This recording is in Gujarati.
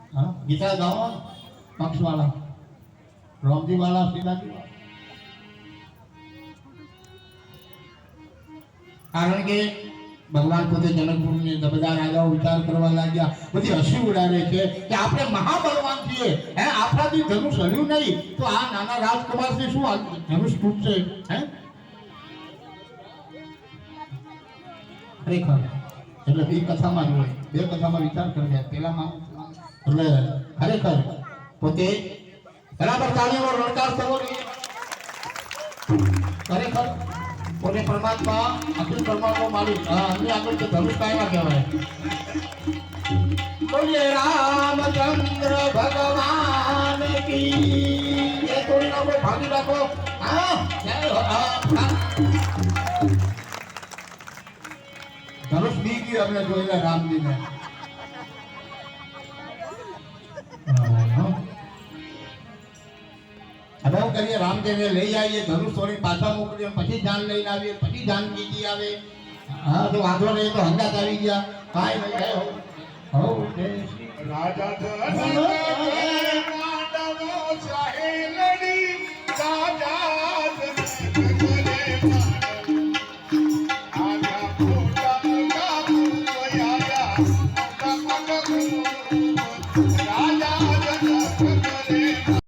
हाँ गीता गाओ पक्ष वाला रामजी वाला सीताजी वाला कारण के भगवान પોતે જનકપુરની બધા રાજાઓ વિચાર કરવા લાગ્યા બધી હસી ઉડાડે છે કે આપણે મહાબળવાન છીએ હે આપણાથી ધનુષ હલ્યું નહીં તો આ નાના રાજકુમારથી શું ધનુષ તૂટશે હે ખરેખર એટલે બે કથામાં જ હોય બે કથામાં વિચાર કરે પેલામાં એટલે ખરેખર પોતે બરાબર તાળીનો રણકાર થવો જોઈએ ખરેખર પોતે પરમાત્મા અખિલ બ્રહ્માંડનો માલિક અન્ય આગળ તો ધનુષ કાયમાં કહેવાય બોલીએ રામચંદ્ર ભગવાન કી એ થોડી ના કોઈ ભાગી રાખો હા જય હો ધનુષ બી ગયું આપણે જોયેલા રામજીને હવે કરીએ રામદેવને લઈ આવીએ ધનુષ તોડી પાછા મોકલીએ પછી જાન લઈને આવીએ પછી જાનકીજી આવે હા તો વાંધો નહીં તો હંગાત આવી ગયા કાંઈ નહીં હો રાજા